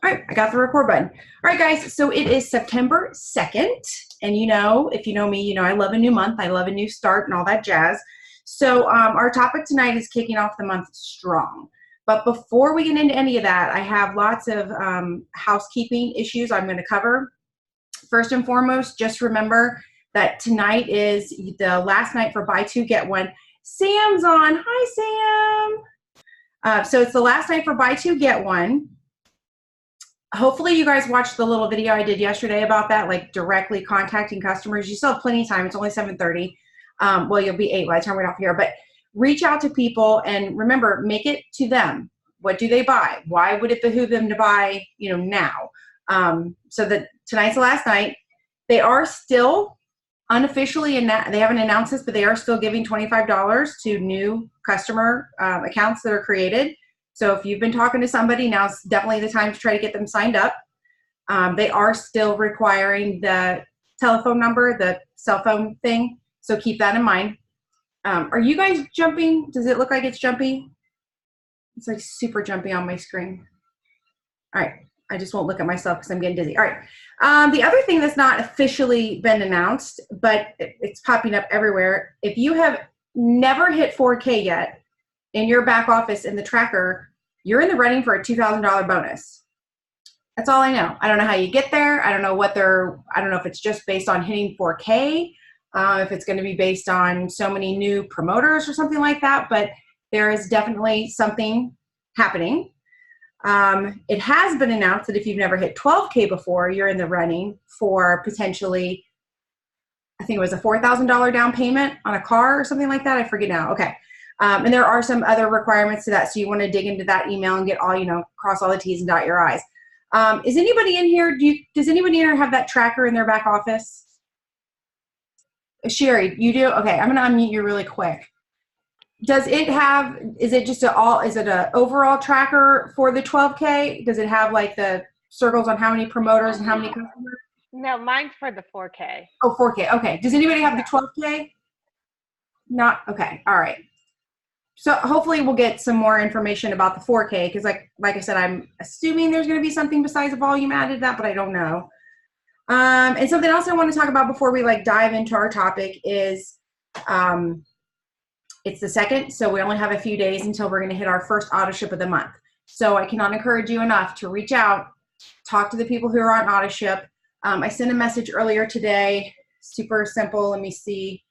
All right, I got the record button. All right, guys, so it is September 2nd. And if you know me, I love a new month. I love a new start and all that jazz. So our topic tonight is kicking off the month strong. But before we get into any of that, I have lots of housekeeping issues I'm going to cover. First and foremost, just remember that tonight is the last night for buy two, get one. Sam's on. Hi, Sam. So it's the last night for buy two, get one. Hopefully you guys watched the little video I did yesterday about that, like directly contacting customers. You still have plenty of time. It's only 7:30. Well, you'll be 8 by the time we're off here. But reach out to people and remember, make it to them. What do they buy? Why would it behoove them to buy, now? So that tonight's the last night. They are still unofficially, they haven't announced this, but they are still giving $25 to new customer accounts that are created. So if you've been talking to somebody, now's definitely the time to try to get them signed up. They are still requiring the telephone number, the cell phone thing. So keep that in mind. Are you guys jumping? Does it look like it's jumpy? It's like super jumpy on my screen. All right. I just won't look at myself because I'm getting dizzy. All right. The other thing that's not officially been announced, but it's popping up everywhere. If you have never hit 4K yet in your back office in the tracker, you're in the running for a $2,000 bonus. That's all I know. I don't know how you get there. I don't know if it's just based on hitting 4K, if it's going to be based on so many new promoters or something like that, but there is definitely something happening. It has been announced that if you've never hit 12K before, you're in the running for potentially, I think it was a $4,000 down payment on a car or something like that. I forget now. Okay. And there are some other requirements to that. So you want to dig into that email and get all, cross all the T's and dot your I's. Is anybody in here? Does anybody in here have that tracker in their back office? Sherry, you do? Okay. I'm going to unmute you really quick. Is it just an overall tracker for the 12K? Does it have like the circles on how many promoters and how many customers? No, mine's for the 4K. Oh, 4K. Okay. Does anybody have the 12K? Not? Okay. All right. So hopefully we'll get some more information about the 4K because like I said, I'm assuming there's going to be something besides the volume added to that, but I don't know. And something else I want to talk about before we dive into our topic is it's the 2nd, so we only have a few days until we're going to hit our first auto ship of the month. So I cannot encourage you enough to reach out, talk to the people who are on auto ship. I sent a message earlier today, super simple. Let me see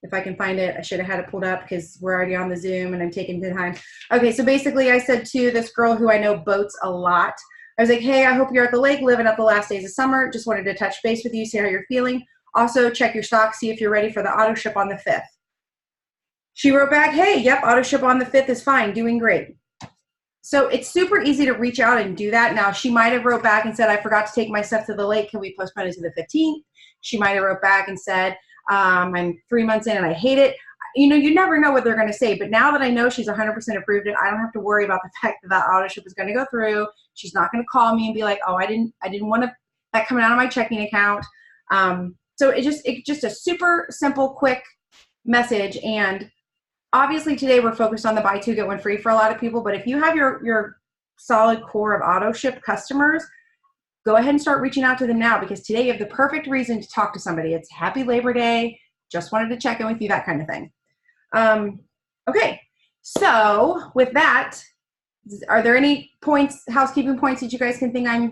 if I can find it. I should have had it pulled up because we're already on the Zoom and I'm taking the time. Okay, so basically I said to this girl who I know boats a lot, I was like, hey, I hope you're at the lake living up the last days of summer. Just wanted to touch base with you, see how you're feeling. Also check your stock, see if you're ready for the auto ship on the 5th. She wrote back, hey, yep, auto ship on the 5th is fine, doing great. So it's super easy to reach out and do that. Now, she might have wrote back and said, I forgot to take my stuff to the lake. Can we postpone it to the 15th? She might have wrote back and said, I'm 3 months in and I hate it. You never know what they're going to say. But now that I know she's 100% approved it, I don't have to worry about the fact that that auto ship is going to go through. She's not going to call me and be like, oh, I didn't want that coming out of my checking account. So it's just a super simple, quick message. And obviously today we're focused on the buy two, get one free for a lot of people. But if you have your solid core of auto ship customers, go ahead and start reaching out to them now because today you have the perfect reason to talk to somebody. It's Happy Labor Day. Just wanted to check in with you, that kind of thing. Okay, so with that, are there any housekeeping points that you guys can think I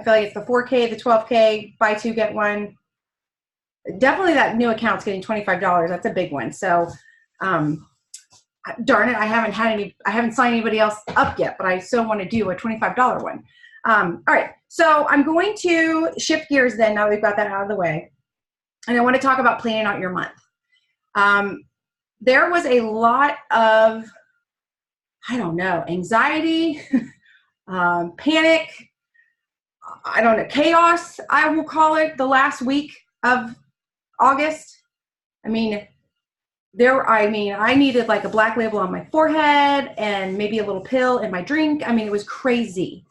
feel like it's the 4K, the 12K, buy two, get one. Definitely that new account's getting $25. That's a big one. So darn it, I haven't signed anybody else up yet, but I still want to do a $25 one. All right, so I'm going to shift gears then now that we've got that out of the way. And I want to talk about planning out your month. There was a lot of, I don't know, anxiety, panic, I don't know, chaos, I will call it, the last week of August. I needed like a black label on my forehead and maybe a little pill in my drink. It was crazy.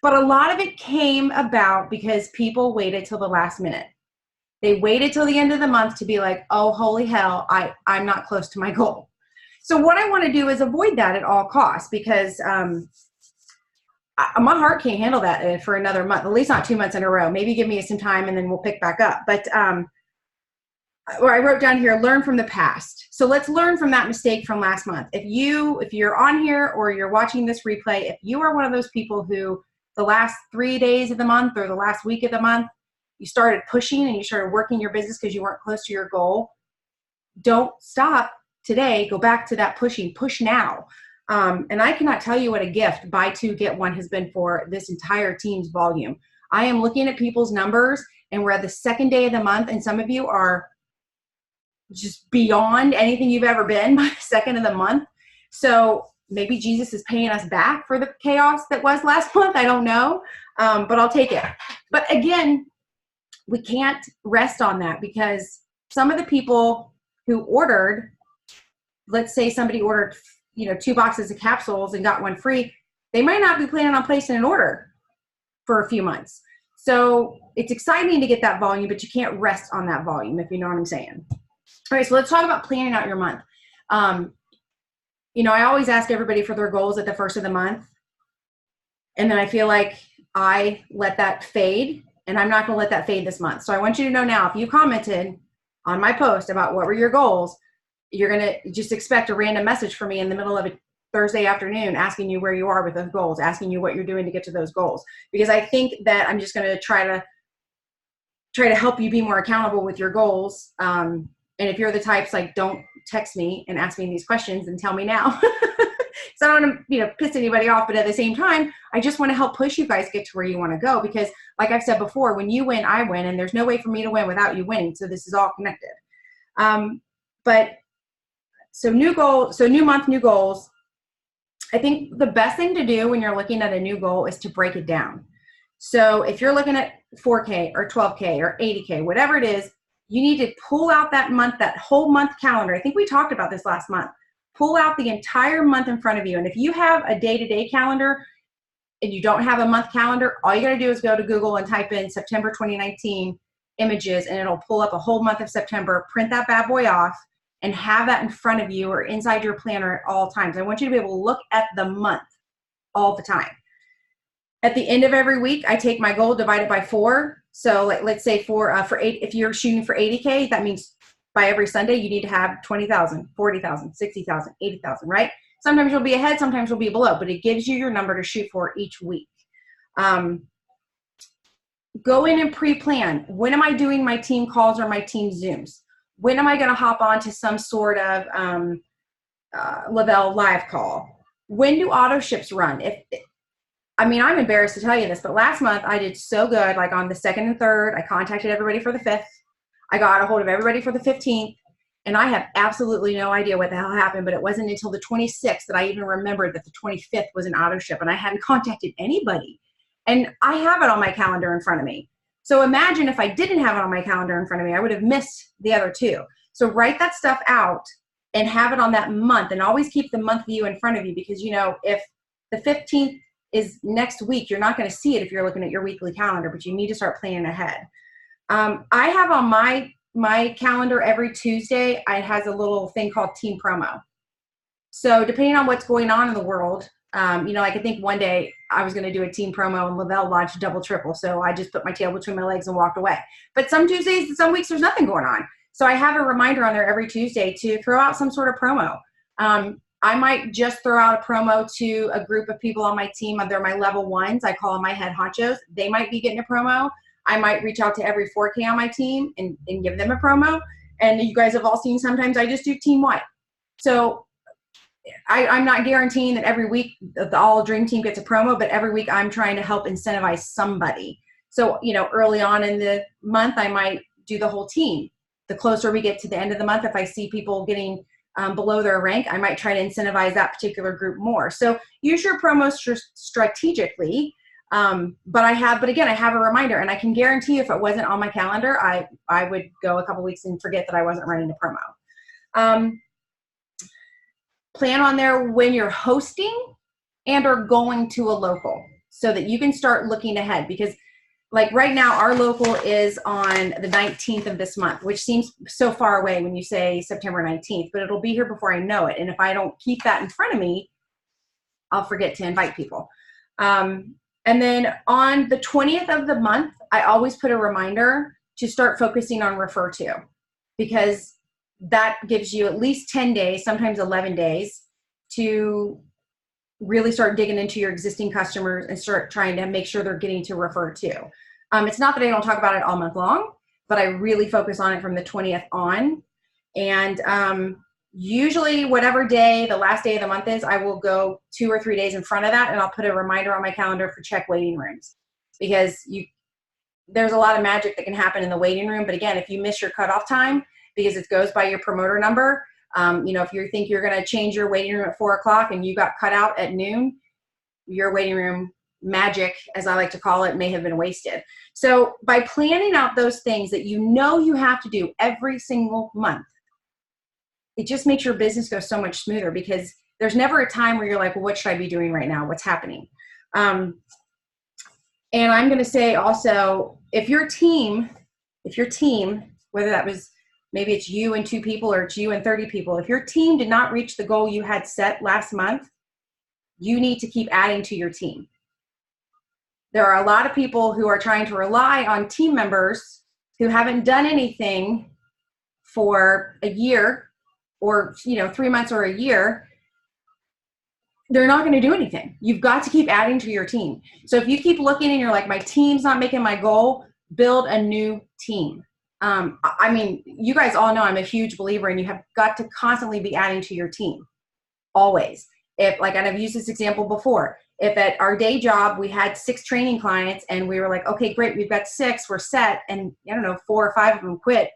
But a lot of it came about because people waited till the last minute. They waited till the end of the month to be like, oh, holy hell, I'm not close to my goal. So what I want to do is avoid that at all costs because my heart can't handle that for another month, at least not 2 months in a row. Maybe give me some time and then we'll pick back up. But where I wrote down here, learn from the past. So let's learn from that mistake from last month. If you're on here or you're watching this replay, if you are one of those people who the last 3 days of the month or the last week of the month, you started pushing and you started working your business because you weren't close to your goal, don't stop today. Go back to that pushing. Push now. And I cannot tell you what a gift buy two, get one has been for this entire team's volume. I am looking at people's numbers and we're at the second day of the month and some of you are just beyond anything you've ever been by the second of the month. So maybe Jesus is paying us back for the chaos that was last month. I don't know, but I'll take it. But again, we can't rest on that because some of the people who ordered, let's say somebody ordered, 2 boxes of capsules and got one free, they might not be planning on placing an order for a few months. So it's exciting to get that volume, but you can't rest on that volume, if you know what I'm saying. All right, so let's talk about planning out your month. I always ask everybody for their goals at the first of the month. And then I feel like I let that fade, and I'm not going to let that fade this month. So I want you to know now, if you commented on my post about what were your goals, you're going to just expect a random message from me in the middle of a Thursday afternoon asking you where you are with those goals, asking you what you're doing to get to those goals. Because I think that I'm just going to try to help you be more accountable with your goals. And if you're the types like, don't text me and ask me these questions and tell me now. So I don't want to, piss anybody off, but at the same time, I just want to help push you guys get to where you want to go. Because like I've said before, when you win, I win, and there's no way for me to win without you winning. So this is all connected. So new month, new goals. I think the best thing to do when you're looking at a new goal is to break it down. So if you're looking at 4K or 12K or 80K, whatever it is, you need to pull out that month, that whole month calendar. I think we talked about this last month. Pull out the entire month in front of you. And if you have a day-to-day calendar and you don't have a month calendar, all you got to do is go to Google and type in September 2019 images, and it'll pull up a whole month of September. Print that bad boy off and have that in front of you or inside your planner at all times. I want you to be able to look at the month all the time. At the end of every week, I take my goal divided by 4. So let's say for 8, if you're shooting for 80K, that means by every Sunday, you need to have 20,000, 40,000, 60,000, 80,000, right? Sometimes you'll be ahead, sometimes you'll be below, but it gives you your number to shoot for each week. Go in and pre-plan. When am I doing my team calls or my team Zooms? When am I going to hop on to some sort of Lavelle live call? When do auto ships run? I'm embarrassed to tell you this, but last month I did so good. Like on the 2nd and 3rd, I contacted everybody for the 5th. I got a hold of everybody for the 15th, and I have absolutely no idea what the hell happened, but it wasn't until the 26th that I even remembered that the 25th was an auto ship, and I hadn't contacted anybody. And I have it on my calendar in front of me. So imagine if I didn't have it on my calendar in front of me, I would have missed the other 2. So write that stuff out and have it on that month, and always keep the month view in front of you, because if the 15th is next week, you're not going to see it if you're looking at your weekly calendar, but you need to start planning ahead. I have on my calendar every Tuesday, it has a little thing called team promo. So depending on what's going on in the world, I think one day I was going to do a team promo and Lavelle launched double triple. So I just put my tail between my legs and walked away. But some Tuesdays and some weeks there's nothing going on. So I have a reminder on there every Tuesday to throw out some sort of promo. I might just throw out a promo to a group of people on my team. They're my level 1s. I call them my head honchos. They might be getting a promo. I might reach out to every 4K on my team and give them a promo. And you guys have all seen sometimes I just do team-wide. So I'm not guaranteeing that every week the all dream team gets a promo, but every week I'm trying to help incentivize somebody. So, early on in the month, I might do the whole team. The closer we get to the end of the month, if I see people getting below their rank, I might try to incentivize that particular group more. So use your promos strategically. But again, I have a reminder, and I can guarantee if it wasn't on my calendar, I would go a couple weeks and forget that I wasn't running the promo. Plan on there when you're hosting and or going to a local so that you can start looking ahead, because like right now our local is on the 19th of this month, which seems so far away when you say September 19th, but it'll be here before I know it. And if I don't keep that in front of me, I'll forget to invite people. And then on the 20th of the month, I always put a reminder to start focusing on refer to, because that gives you at least 10 days, sometimes 11 days, to really start digging into your existing customers and start trying to make sure they're getting to refer to. It's not that I don't talk about it all month long, but I really focus on it from the 20th on. And usually whatever day, the last day of the month is, I will go 2 or 3 days in front of that, and I'll put a reminder on my calendar for check waiting rooms, because there's a lot of magic that can happen in the waiting room. But again, if you miss your cutoff time, because it goes by your promoter number, if you think you're going to change your waiting room at 4 o'clock and you got cut out at noon, your waiting room magic, as I like to call it, may have been wasted. So by planning out those things that you have to do every single month, it just makes your business go so much smoother, because there's never a time where you're like, well, what should I be doing right now? What's happening? And I'm going to say also, if your team, whether that was, maybe it's you and 2 people or it's you and 30 people, if your team did not reach the goal you had set last month, you need to keep adding to your team. There are a lot of people who are trying to rely on team members who haven't done anything for a year, or 3 months or a year. They're not going to do anything. You've got to keep adding to your team. So if you keep looking and you're like, my team's not making my goal, build a new team. You guys all know I'm a huge believer, and you have got to constantly be adding to your team. Always. And I've used this example before. If at our day job we had 6 training clients and we were like, okay, great, we've got 6, we're set, and 4 or 5 of them quit.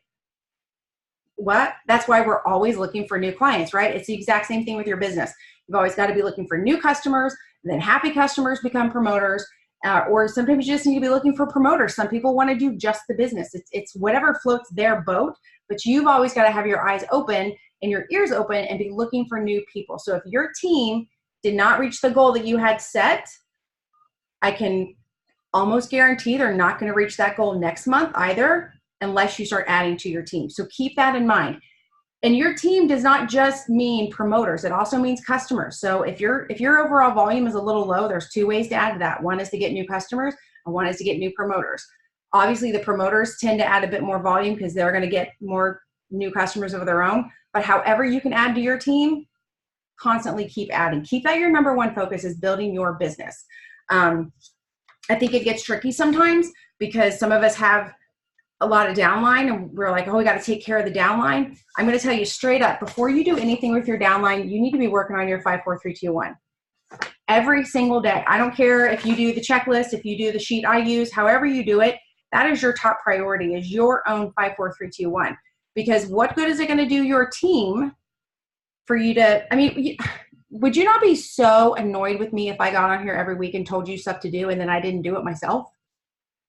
What? That's why we're always looking for new clients, right? It's the exact same thing with your business. You've always got to be looking for new customers, and then happy customers become promoters, or sometimes you just need to be looking for promoters. Some people want to do just the business. It's whatever floats their boat, but you've always got to have your eyes open and your ears open and be looking for new people. So if your team did not reach the goal that you had set, I can almost guarantee they're not going to reach that goal next month either, unless you start adding to your team. So keep that in mind. And your team does not just mean promoters. It also means customers. So if your overall volume is a little low, there's 2 ways to add to that. One is to get new customers, and one is to get new promoters. Obviously, the promoters tend to add a bit more volume because they're going to get more new customers of their own. But however you can add to your team, constantly keep adding. Keep that your number one focus is building your business. I think it gets tricky sometimes because some of us have a lot of downline and we're like, oh, we got to take care of the downline. I'm going to tell you straight up, before you do anything with your downline, you need to be working on your 5, 4, 3, 2, 1 every single day. I don't care if you do the checklist, if you do the sheet I use, however you do it, that is your top priority, is your own 5, 4, 3, 2, 1. Because what good is it going to do your team for you to, would you not be so annoyed with me if I got on here every week and told you stuff to do and then I didn't do it myself?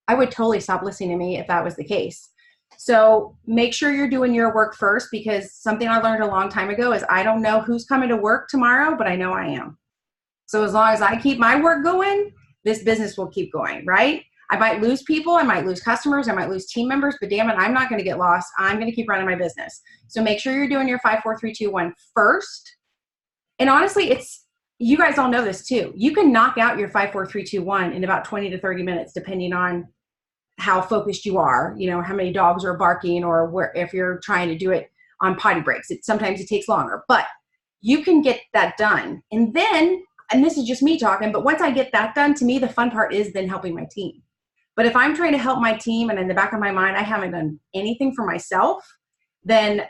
I would totally stop listening to me if that was the case. So make sure you're doing your work first, because something I learned a long time ago is I don't know who's coming to work tomorrow, but I know I am. So as long as I keep my work going, this business will keep going, right? I might lose people, I might lose customers, I might lose team members, but damn it, I'm not going to get lost. I'm going to keep running my business. So make sure you're doing your 5, 4, 3, 2, 1 first. And honestly, you guys all know this too. You can knock out your 5, 4, 3, 2, 1 in about 20 to 30 minutes, depending on how focused you are, how many dogs are barking, or if you're trying to do it on potty breaks. Sometimes it takes longer, but you can get that done. And then, and this is just me talking, but once I get that done, to me, the fun part is then helping my team. But if I'm trying to help my team and in the back of my mind, I haven't done anything for myself, then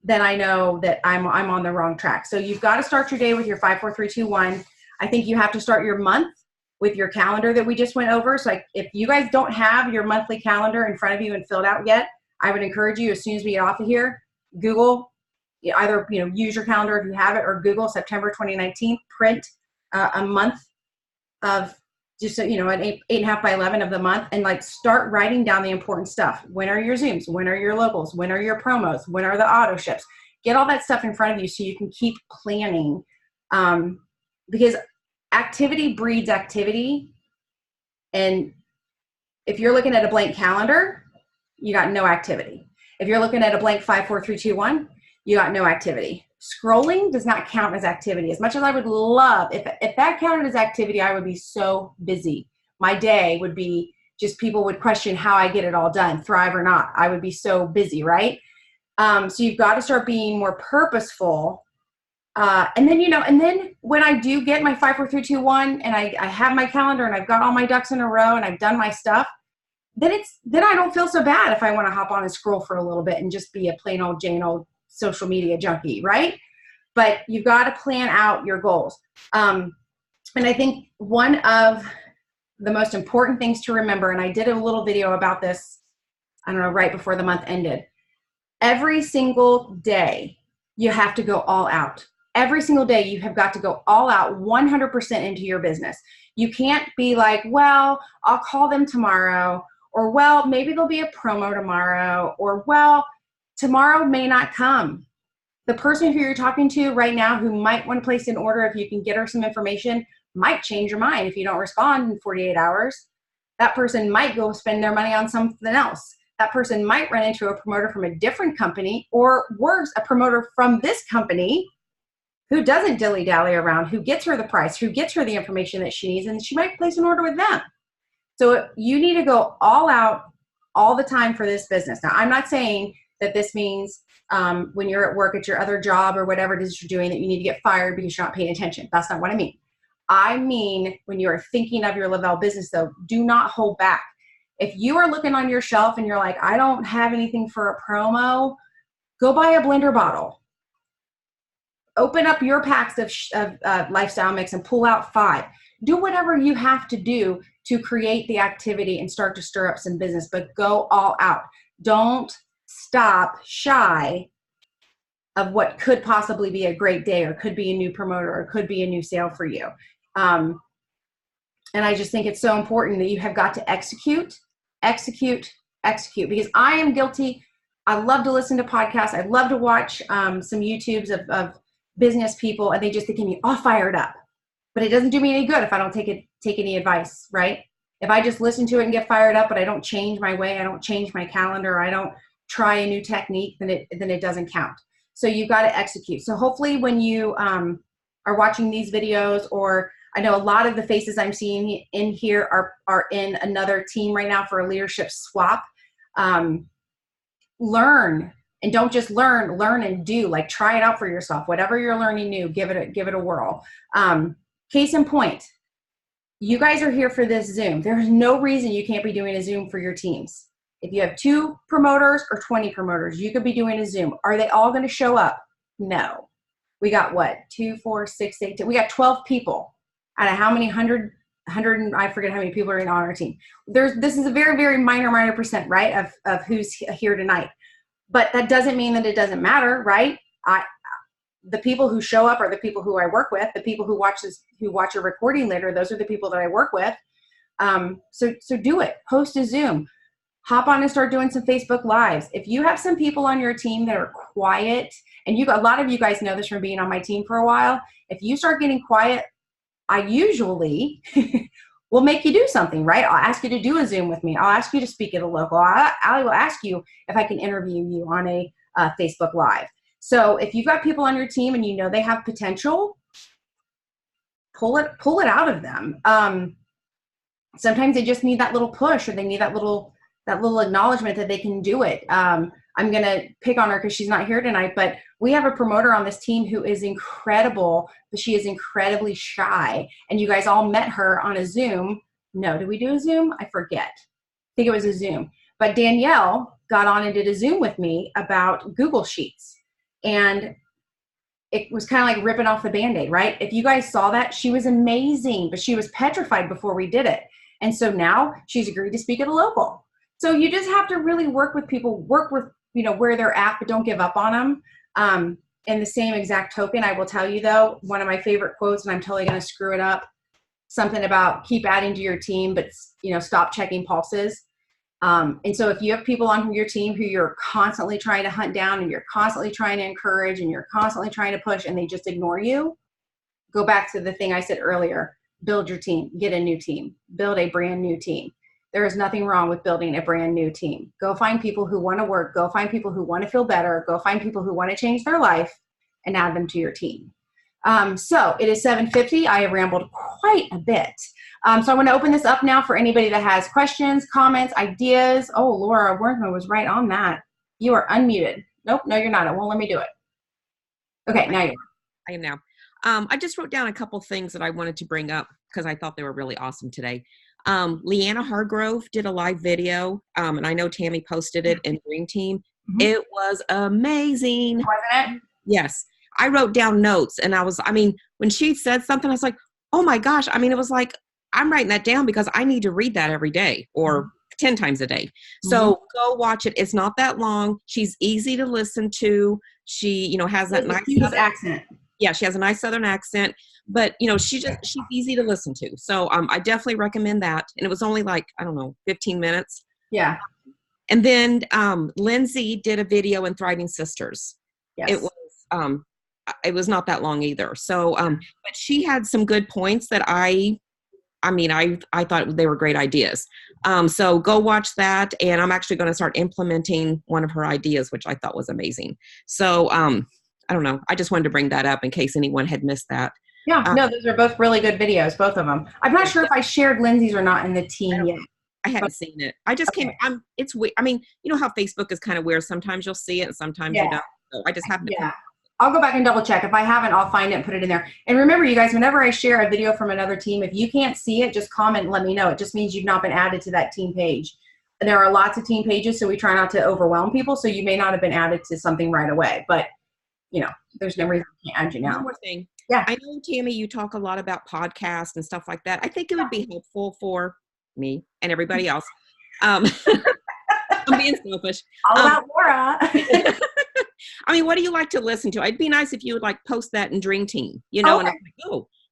I know that I'm on the wrong track. So you've got to start your day with your 5, 4, 3, 2, 1. I think you have to start your month with your calendar that we just went over. So if you guys don't have your monthly calendar in front of you and filled out yet, I would encourage you, as soon as we get off of here, Google, either use your calendar if you have it, or Google September 2019, print a month of just an 8.5 by 11 of the month, and start writing down the important stuff. When are your Zooms? When are your locals? When are your promos? When are the auto ships? Get all that stuff in front of you so you can keep planning, because activity breeds activity. And if you're looking at a blank calendar, you got no activity. If you're looking at a blank 5, 4, 3, 2, 1, you got no activity. scrolling does not count as activity. As much as I would love, if that counted as activity, I would be so busy. My day would be just people would question how I get it all done, thrive or not. I would be so busy, right? So you've got to start being more purposeful. And then when I do get my 5, 4, 3, 2, 1, and I have my calendar and I've got all my ducks in a row and I've done my stuff, then I don't feel so bad if I want to hop on and scroll for a little bit and just be a plain old Jane old social media junkie, right? But you've got to plan out your goals. And I think one of the most important things to remember, and I did a little video about this, I don't know, right before the month ended. Every single day, you have to go all out. Every single day, you have got to go all out 100% into your business. You can't be like, well, I'll call them tomorrow, or well, maybe there'll be a promo tomorrow, or well, tomorrow may not come. The person who you're talking to right now who might want to place an order, if you can get her some information, might change your mind if you don't respond in 48 hours. That person might go spend their money on something else. That person might run into a promoter from a different company, or worse, a promoter from this company who doesn't dilly-dally around, who gets her the price, who gets her the information that she needs, and she might place an order with them. So you need to go all out all the time for this business. Now, I'm not saying that this means when you're at work at your other job or whatever it is you're doing that you need to get fired because you're not paying attention. That's not what I mean. I mean, when you are thinking of your Lavelle business, though, do not hold back. If you are looking on your shelf and you're like, I don't have anything for a promo, go buy a blender bottle. Open up your packs of Lifestyle Mix and pull out 5. Do whatever you have to do to create the activity and start to stir up some business, but go all out. Don't stop shy of what could possibly be a great day, or could be a new promoter, or could be a new sale for you. And I just think it's so important that you have got to execute, because I am guilty. I love to listen to podcasts. I love to watch some YouTubes of business people, and they just get me all fired up. But it doesn't do me any good if I don't take any advice, right? If I just listen to it and get fired up, but I don't change my way, I don't change my calendar, I don't try a new technique, then it doesn't count. So you've got to execute. So hopefully when you are watching these videos, or I know a lot of the faces I'm seeing in here are in another team right now for a leadership swap. Learn, and don't just learn and do. Like, try it out for yourself. Whatever you're learning new, give it a whirl. Case in point, you guys are here for this Zoom. There's no reason you can't be doing a Zoom for your teams. If you have 2 promoters or 20 promoters, you could be doing a Zoom. Are they all going to show up? No. We got what? 2, 4, 6, 8, 10. We got 12 people out of how many hundred, I forget how many people are on our team. This is a very, very minor percent, right, of who's here tonight. But that doesn't mean that it doesn't matter, right? The people who show up are the people who I work with. The people who watch a recording later, those are the people that I work with. So do it. Host a Zoom. Hop on and start doing some Facebook Lives. If you have some people on your team that are quiet, and a lot of you guys know this from being on my team for a while, if you start getting quiet, I usually will make you do something, right? I'll ask you to do a Zoom with me. I'll ask you to speak at a local. I will ask you if I can interview you on a Facebook Live. So if you've got people on your team and you know they have potential, pull it out of them. Sometimes they just need that little push, or they need that little acknowledgement that they can do it. I'm going to pick on her because she's not here tonight, but we have a promoter on this team who is incredible, but she is incredibly shy. And you guys all met her on a Zoom. No, did we do a Zoom? I forget. I think it was a Zoom. But Danielle got on and did a Zoom with me about Google Sheets. And it was kind of like ripping off the Band-Aid, right? If you guys saw that, she was amazing, but she was petrified before we did it. And so now she's agreed to speak at a local. So you just have to really work with people, work with, where they're at, but don't give up on them. In the same exact token, I will tell you though, one of my favorite quotes, and I'm totally going to screw it up, something about keep adding to your team, but stop checking pulses. And so if you have people on your team who you're constantly trying to hunt down, and you're constantly trying to encourage, and you're constantly trying to push, and they just ignore you, go back to the thing I said earlier, build your team, get a new team, build a brand new team. There is nothing wrong with building a brand new team. Go find people who want to work. Go find people who want to feel better. Go find people who want to change their life, and add them to your team. So it is 7:50. I have rambled quite a bit. So I want to open this up now for anybody that has questions, comments, ideas. Oh, Laura Worthman was right on that. You are unmuted. Nope, no, you're not. It won't let me do it. Okay, now you're. I am now. I just wrote down a couple things that I wanted to bring up because I thought they were really awesome today. Leanna Hargrove did a live video, and I know Tammy posted it in Dream Team. Mm-hmm. It was amazing. Wasn't it? Yes. I wrote down notes, and when she said something, I was like, oh my gosh. It was like, I'm writing that down because I need to read that every day or 10 times a day. Mm-hmm. So go watch it. It's not that long. She's easy to listen to. She, has that nice accent. Yeah, she has a nice Southern accent, but she's easy to listen to. So I definitely recommend that. And it was only 15 minutes. Yeah. And then Lindsay did a video in Thriving Sisters. Yes. It was not that long either. So, but she had some good points that I thought they were great ideas. So go watch that. And I'm actually going to start implementing one of her ideas, which I thought was amazing. So, I don't know. I just wanted to bring that up in case anyone had missed that. Yeah, no, those are both really good videos, both of them. I'm not sure if I shared Lindsay's or not in the team yet. I haven't seen it. I just came. It's weird. You know how Facebook is kind of weird. Sometimes you'll see it and sometimes you don't. So I just happened to. Yeah. I'll go back and double check. If I haven't, I'll find it and put it in there. And remember, you guys, whenever I share a video from another team, if you can't see it, just comment and let me know. It just means you've not been added to that team page. And there are lots of team pages, so we try not to overwhelm people. So you may not have been added to something right away, but there's no reason I can't add you now. One more thing. Yeah. I know, Tammy, you talk a lot about podcasts and stuff like that. I think it would be helpful for me and everybody else. I'm being selfish. All about Laura. What do you like to listen to? It'd be nice if you would post that in Dream Team, Okay. And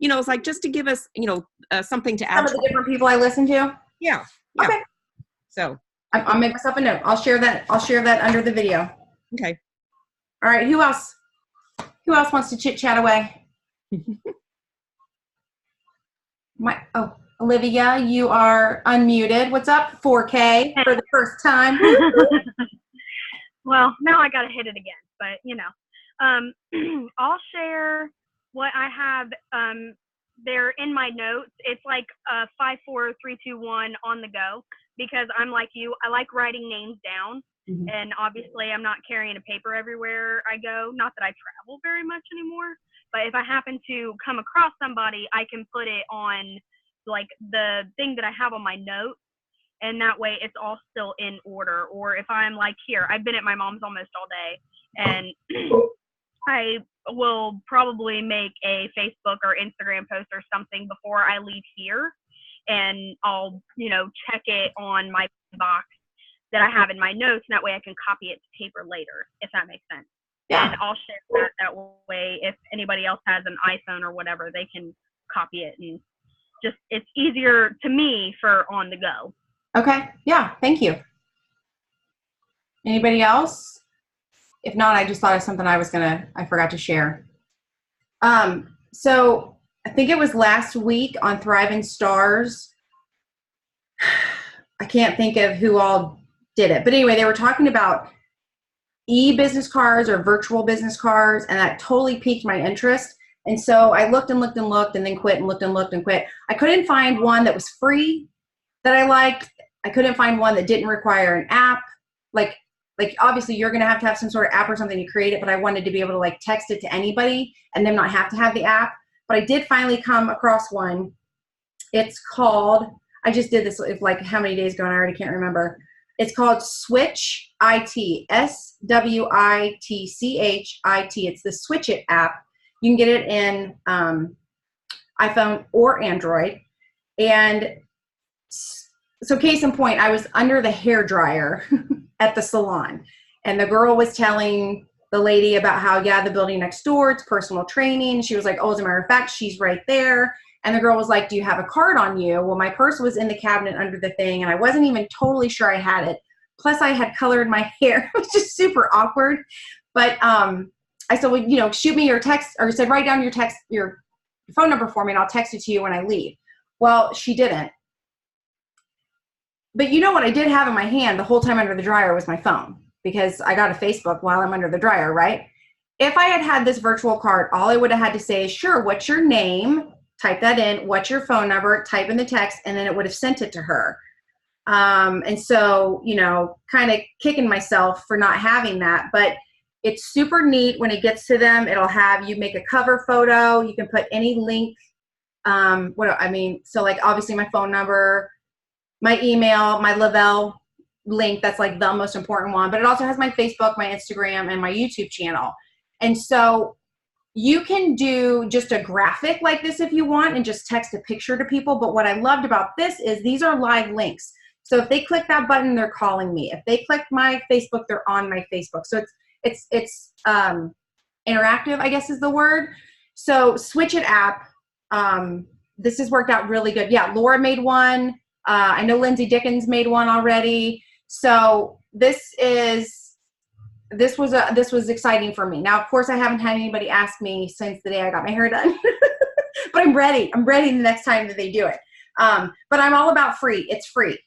it's it's just to give us, something to add. Some of the different people I listen to? Yeah. Okay. So I'll make myself a note. I'll share that under the video. Okay. All right. Who else? Who else wants to chit chat away? Olivia, you are unmuted. What's up? 4K for the first time. Well, now I gotta hit it again, but I'll share what I have there in my notes. It's like 5, 4, 3, 2, 1 on the go because I'm like you. I like writing names down. Mm-hmm. And obviously I'm not carrying a paper everywhere I go. Not that I travel very much anymore, but if I happen to come across somebody, I can put it on the thing that I have on my notes. And that way it's all still in order. Or if I'm here, I've been at my mom's almost all day and I will probably make a Facebook or Instagram post or something before I leave here. And I'll, check it on my box that I have in my notes, and that way I can copy it to paper later, if that makes sense. Yeah. And I'll share that way if anybody else has an iPhone or whatever, they can copy it, and it's easier to me for on the go. Okay. Yeah. Thank you. Anybody else? If not, I just thought of something I forgot to share. So I think it was last week on Thriving Stars. I can't think of who all did it. But anyway, they were talking about e-business cards or virtual business cards, and that totally piqued my interest. And so I looked and looked and looked and then quit and looked and looked and quit. I couldn't find one that was free that I liked. I couldn't find one that didn't require an app. Like obviously you're going to have some sort of app or something to create it, but I wanted to be able to text it to anybody and them not have to have the app. But I did finally come across one. It's called, I just did this how many days ago and I already can't remember. It's called Switch IT, SWITCHIT. It's the Switch It app. You can get it in iPhone or Android. And so case in point, I was under the hair dryer at the salon. And the girl was telling the lady about how, the building next door, it's personal training. She was like, oh, as a matter of fact, she's right there. And the girl was like, do you have a card on you? Well, my purse was in the cabinet under the thing, and I wasn't even totally sure I had it. Plus, I had colored my hair, which is super awkward. But I said, well, shoot me your text, or said, write down your phone number for me, and I'll text it to you when I leave. Well, she didn't. But what I did have in my hand the whole time under the dryer was my phone, because I got a Facebook while I'm under the dryer, right? if I had had this virtual card, all I would have had to say is, sure, what's your name? Type that in. What's your phone number? Type in the text, and then it would have sent it to her. And so, you know, kind of kicking myself for not having that, but it's super neat when it gets to them. It'll have you make a cover photo. You can put any link. So like obviously my phone number, my email, my Lavelle link. That's like the most important one, but it also has my Facebook, my Instagram, and my YouTube channel. And so you can do just a graphic like this if you want and just text a picture to people. But what I loved about this is these are live links. So if they click that button, they're calling me. If they click my Facebook, they're on my Facebook. So it's interactive, I guess is the word. So Switch It app, this has worked out really good. Yeah, Laura made one. I know Lindsay Dickens made one already. So this was exciting for me. Now, of course, I haven't had anybody ask me since the day I got my hair done, but I'm ready. I'm ready the next time that they do it. But I'm all about free. It's free.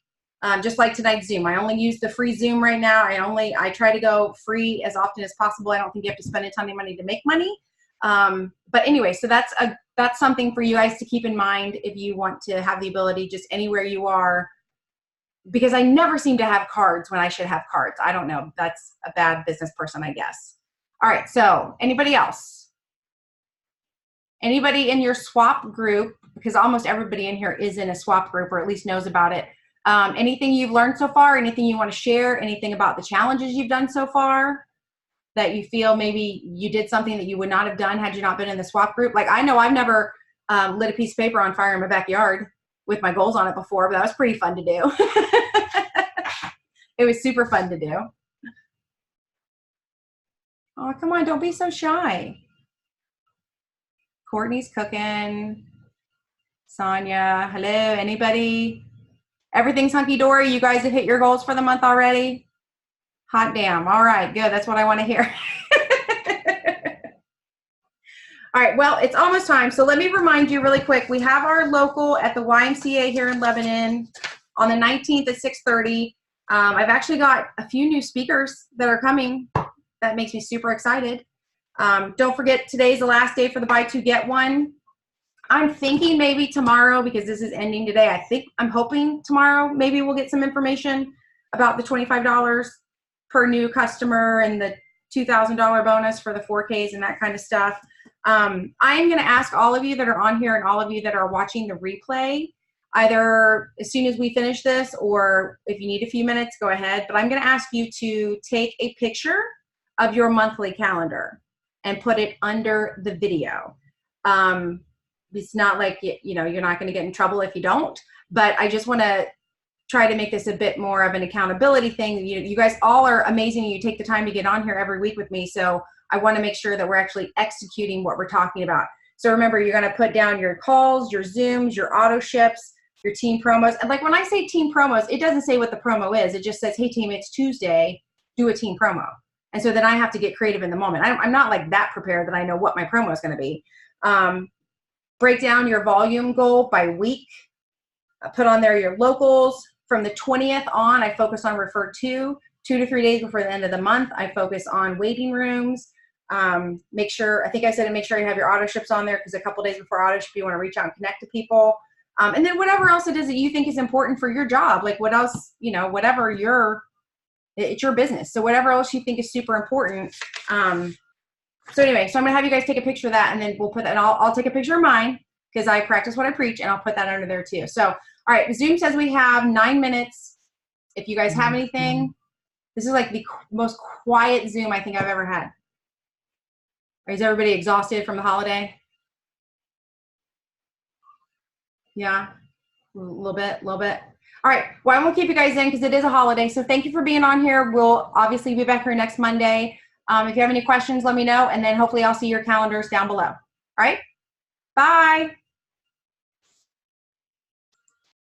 Just like tonight's Zoom. I only use the free Zoom right now. I try to go free as often as possible. I don't think you have to spend a ton of money to make money. But anyway, so that's something for you guys to keep in mind if you want to have the ability just anywhere you are, because I never seem to have cards when I should have cards. I don't know. That's a bad business person, I guess. All right. So anybody else? Anybody in your swap group, because almost everybody in here is in a swap group or at least knows about it. Anything you've learned so far, anything you want to share, anything about the challenges you've done so far that you feel maybe you did something that you would not have done had you not been in the swap group? Like I know I've never lit a piece of paper on fire in my backyard with my goals on it before, but that was pretty fun to do. It was super fun to do. Oh, come on, don't be so shy. Courtney's cooking. Sonia, hello, anybody? Everything's hunky-dory. You guys have hit your goals for the month already? Hot damn. All right, good. That's what I want to hear. All right, well, it's almost time. So let me remind you really quick. We have our local at the YMCA here in Lebanon on the 19th at 6:30. I've actually got a few new speakers that are coming. That makes me super excited. Don't forget, today's the last day for the buy two, get one. I'm thinking maybe tomorrow, because this is ending today. I'm hoping tomorrow maybe we'll get some information about the $25 per new customer and the $2,000 bonus for the 4Ks and that kind of stuff. I'm going to ask all of you that are on here and all of you that are watching the replay, either as soon as we finish this or if you need a few minutes, go ahead. But I'm going to ask you to take a picture of your monthly calendar and put it under the video. It's not like, you're not going to get in trouble if you don't, but I just want to try to make this a bit more of an accountability thing. You guys all are amazing. You take the time to get on here every week with me. So I want to make sure that we're actually executing what we're talking about. So remember, you're going to put down your calls, your Zooms, your auto ships, your team promos. And like when I say team promos, it doesn't say what the promo is. It just says, hey team, it's Tuesday, do a team promo. And so then I have to get creative in the moment. I'm not like that prepared that I know what my promo is going to be. Break down your volume goal by week. Put on there your locals. From the 20th on, I focus on refer to. 2 to 3 days before the end of the month, I focus on waiting rooms. Make sure you have your auto ships on there, because a couple days before auto ship, you want to reach out and connect to people. And then whatever else it is that you think is important for your job, like what else, it's your business. So whatever else you think is super important. So anyway, so I'm going to have you guys take a picture of that, and then we'll put that, and I'll take a picture of mine because I practice what I preach, and I'll put that under there too. So, all right, Zoom says we have 9 minutes. If you guys have anything, this is like the most quiet Zoom I think I've ever had. Is everybody exhausted from the holiday? Yeah, a little bit. All right, well, I won't keep you guys in because it is a holiday. So thank you for being on here. We'll obviously be back here next Monday. If you have any questions, let me know, and then hopefully I'll see your calendars down below. All right, bye.